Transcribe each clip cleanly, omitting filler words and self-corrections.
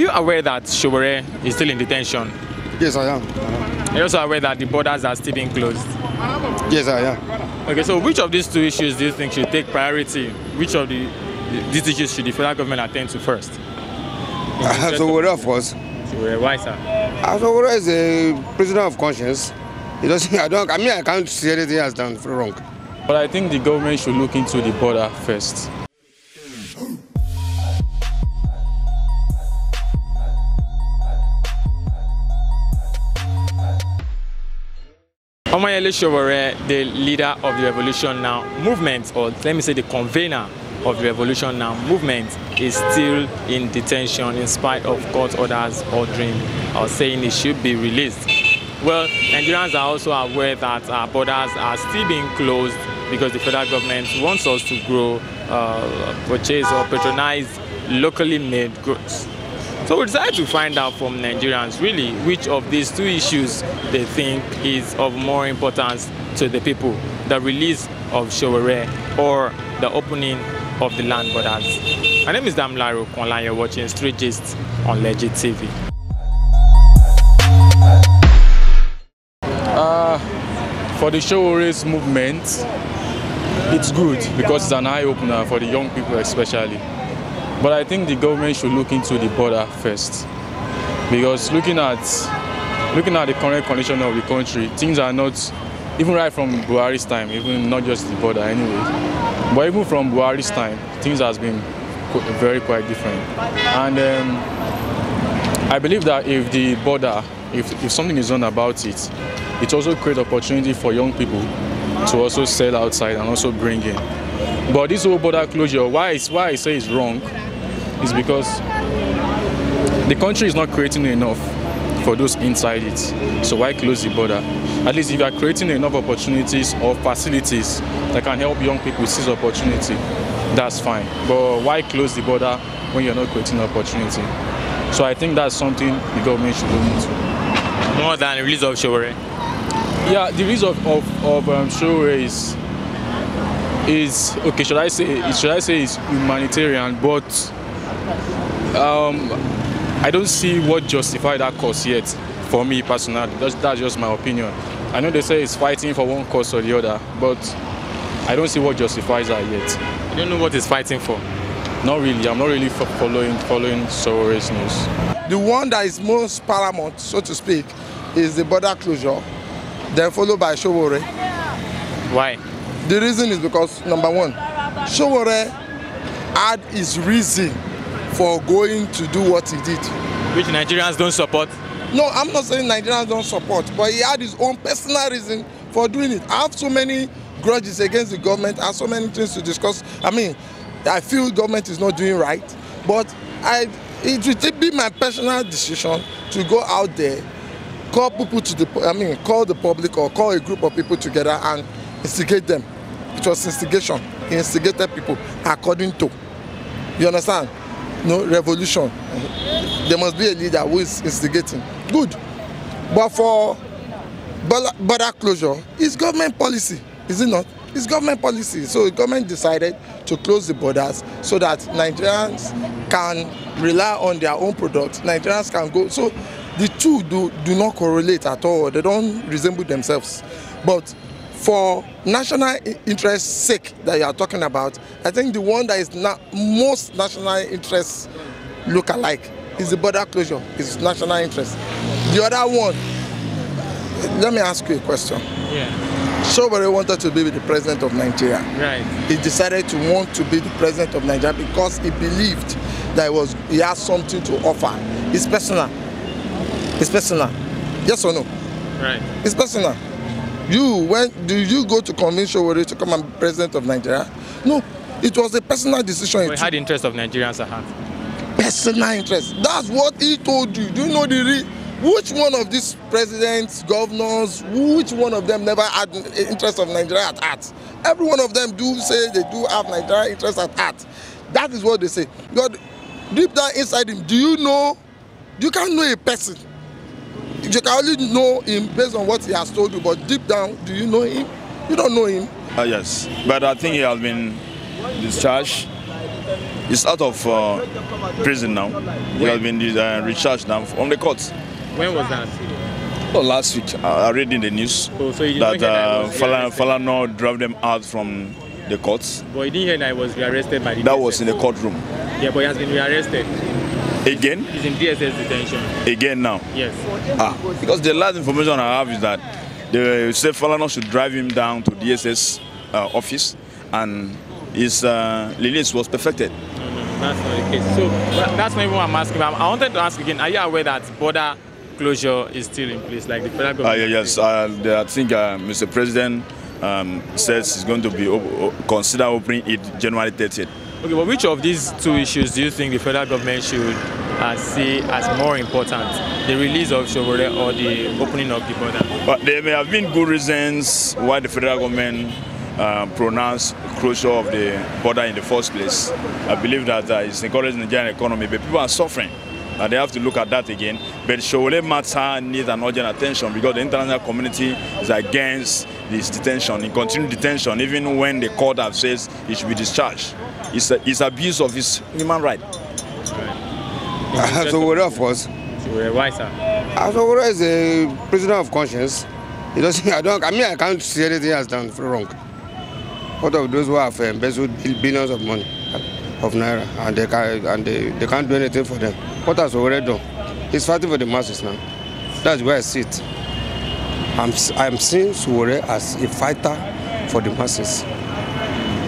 Are you aware that Sowore is still in detention? Yes, I am. Are you also aware that the borders are still being closed? Yes, I am. Okay, so which of these two issues do you think should take priority? Which of these issues should the federal government attend to first? Sowore, of course. Sowore, why, sir? Sowore is a prisoner of conscience. He doesn't. I can't see anything else done wrong. But I think the government should look into the border first. Omoyele Sowore, the leader of the RevolutionNow movement, or let me say the convener of the RevolutionNow movement, is still in detention in spite of court orders ordering or saying he should be released. Well, Nigerians are also aware that our borders are still being closed because the federal government wants us to grow, purchase or patronize locally made goods. So we decided to find out from Nigerians really which of these two issues they think is of more importance to the people: the release of Sowore or the opening of the land borders. My name is Damilaro Konla. You're watching Street Gist on Legit TV. For the Sowore's movement, it's good because it's an eye-opener for the young people especially. But I think the government should look into the border first, because looking at the current condition of the country, things are not, even right from Buhari's time, even not just the border anyway, but even from Buhari's time, things has been very quite different. And I believe that if the border, if something is done about it, it also creates opportunity for young people to also sell outside and also bring in. But this whole border closure, why I say it's wrong, is because the country is not creating enough for those inside it. So why close the border? At least if you are creating enough opportunities or facilities that can help young people seize opportunity, that's fine. But why close the border when you're not creating opportunity? So I think that's something the government should look into. More than the release of Sowore? Yeah, the release of Sowore is okay. Should I say it's humanitarian? But I don't see what justifies that cause yet. For me personally, that's just my opinion. I know they say it's fighting for one cause or the other, but I don't see what justifies that yet. You don't know what it's fighting for? Not really. I'm not really following Sowore's news. The one that is most paramount, so to speak, is the border closure, then followed by Sowore. Why? The reason is because, number one, Sowore had his reason for going to do what he did. Which Nigerians don't support? No, I'm not saying Nigerians don't support, but he had his own personal reason for doing it. I have so many grudges against the government and so many things to discuss. I mean, I feel government is not doing right, but it will be my personal decision to go out there, call people to call the public or call a group of people together and instigate them. It was instigation. He instigated people according to. You understand? No revolution. There must be a leader who is instigating. Good. But for border closure, it's government policy, is it not? It's government policy. So the government decided to close the borders so that Nigerians can rely on their own products. Nigerians can go. So the two do not correlate at all. They don't resemble themselves. But for national interest sake that you are talking about, I think the one that is most national interest look alike is the border closure. It's national interest. The other one, let me ask you a question. Yeah. Sowore wanted to be the president of Nigeria. Right. He decided to want to be the president of Nigeria because he believed that he has something to offer. It's personal. It's personal. Yes or no? Right. It's personal. When do you go to convince Sowore to come and be president of Nigeria? No, it was a personal decision. He had the interest of Nigerians at heart. Personal interest. That's what he told you. Do you know which one of these presidents, governors, which one of them never had interest of Nigeria at heart? Every one of them do say they do have Nigeria interest at heart. That is what they say. God, deep down inside him, do you know? You can't know a person. You can only know him based on what he has told you, but deep down, do you know him? You don't know him. Yes, but I think he has been discharged He's out of prison now. He has been recharged now on the court. When was that? Oh, last week. I read in the news that Falana drove them out from the courts. But you didn't hear that he was rearrested by the That DSS. was in the courtroom. Yeah, but he has been rearrested. Again? He's in DSS detention. Again now? Yes. Because the last information I have is that they say Falana should drive him down to DSS office, and his release was perfected. No, that's not the case. So that's not even what I'm asking. I wanted to ask again, are you aware that border closure is still in place, like the federal government? Yes, I think Mr. President says he's going to consider opening it January 30th. Okay, but which of these two issues do you think the federal government should see as more important? The release of Sowore or the opening of the border? But there may have been good reasons why the federal government pronounced closure of the border in the first place. I believe that it's encouraging the Nigerian economy, but people are suffering. And they have to look at that again. But Sowore matter needs an urgent attention because the international community is against this detention, in continued detention, even when the court has said he should be discharged. It's abuse of his human right. Sowore, of course. Sowore, why, sir? Sowore is a prisoner of conscience. He doesn't. I can't see anything he has done wrong. What of those who have embezzled billions of money, of naira, and they can't do anything for them? What has Sowore done? He's fighting for the masses now. That's where I see it. I'm seeing Sowore as a fighter for the masses.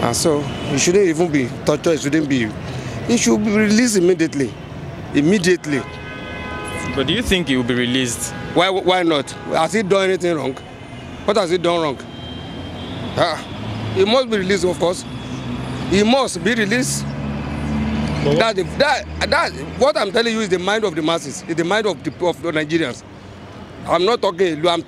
And so he shouldn't even be tortured. He should be released immediately. Immediately. But do you think he will be released? Why not? Has he done anything wrong? What has he done wrong? He must be released, of course. He must be released. What I'm telling you is the mind of the masses. It's the mind of the Nigerians. I'm not talking. I'm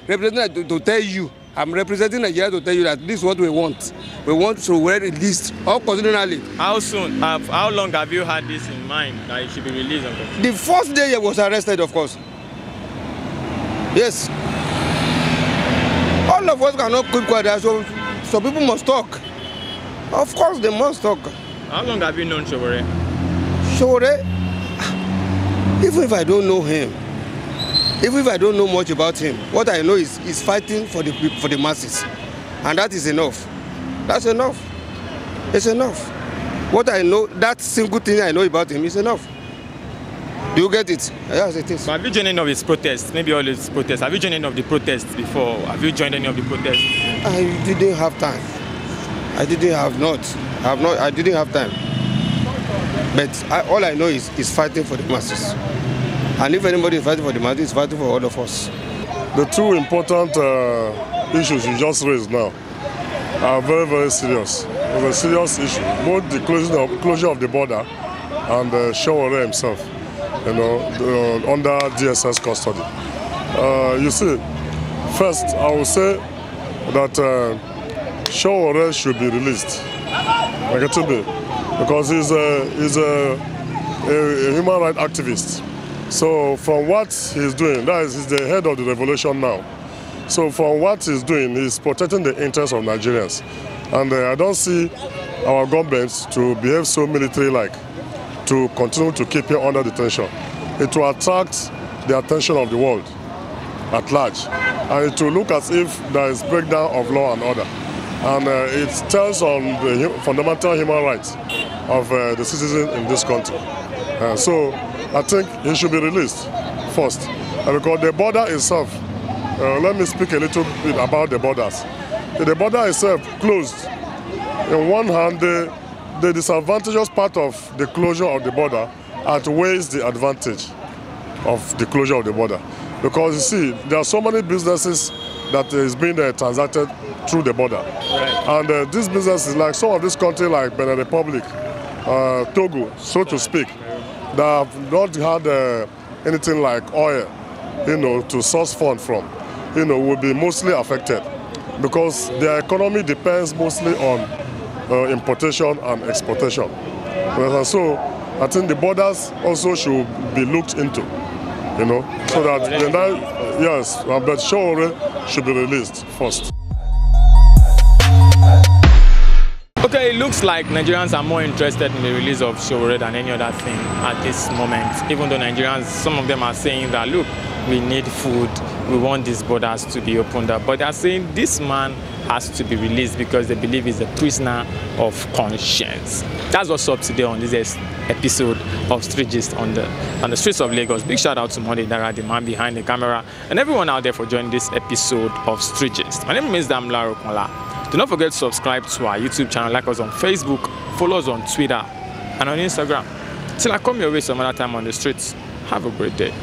representing to tell you. I'm representing Nigeria to tell you that this is what we want. We want Sowore released unconditionally. How soon? How long have you had this in mind that he should be released? The first day he was arrested, of course. Yes. All of us cannot keep quiet, so people must talk. Of course, they must talk. How long have you known Sowore? Sowore, even if I don't know him, even if I don't know much about him, what I know is he's fighting for the masses. And that is enough. That's enough. It's enough. What I know, that single thing I know about him is enough. Do you get it? Yes, it is. But have you joined any of his protests? Maybe all his protests. Have you joined any of the protests before? Have you joined any of the protests? I didn't have time. I didn't have time. But all I know is he's fighting for the masses. And if anybody is fighting for the masses, he's fighting for all of us. The two important issues you just raised now are very, very serious. It's a serious issue. Both the closure of the border and Sowore himself, under DSS custody. You see, first I will say that Sowore should be released, because he's a human rights activist. So from what he's doing, that is, he's the head of the RevolutionNow. So from what he's doing, he's protecting the interests of Nigerians. And I don't see our government to behave so military-like, to continue to keep him under detention. It will attract the attention of the world at large. And it will look as if there is breakdown of law and order. And it tells on the fundamental human rights of the citizens in this country. So I think he should be released first. Because the border itself, let me speak a little bit about the borders. The border itself closed. On one hand, the disadvantageous part of the closure of the border outweighs the advantage of the closure of the border. Because you see, there are so many businesses that is being transacted through the border. Right. And these businesses, like some of this country, like Benin Republic, Togo, so to speak, that have not had anything like oil, to source fund from, will be mostly affected, because their economy depends mostly on importation and exportation. And so I think the borders also should be looked into, so that yes, but Sowore should be released first. Okay, it looks like Nigerians are more interested in the release of Sowore than any other thing at this moment. Even though Nigerians, some of them are saying that, look, we need food, we want these borders to be opened up. But they are saying this man has to be released because they believe he's a prisoner of conscience. That's what's up today on this episode of Street Gist on the streets of Lagos. Big shout out to Monday Dara, the man behind the camera, and everyone out there for joining this episode of Street Gist. My name is Damla Rokola. Do not forget to subscribe to our YouTube channel, like us on Facebook, follow us on Twitter and on Instagram. Till I come your way some other time on the streets, have a great day.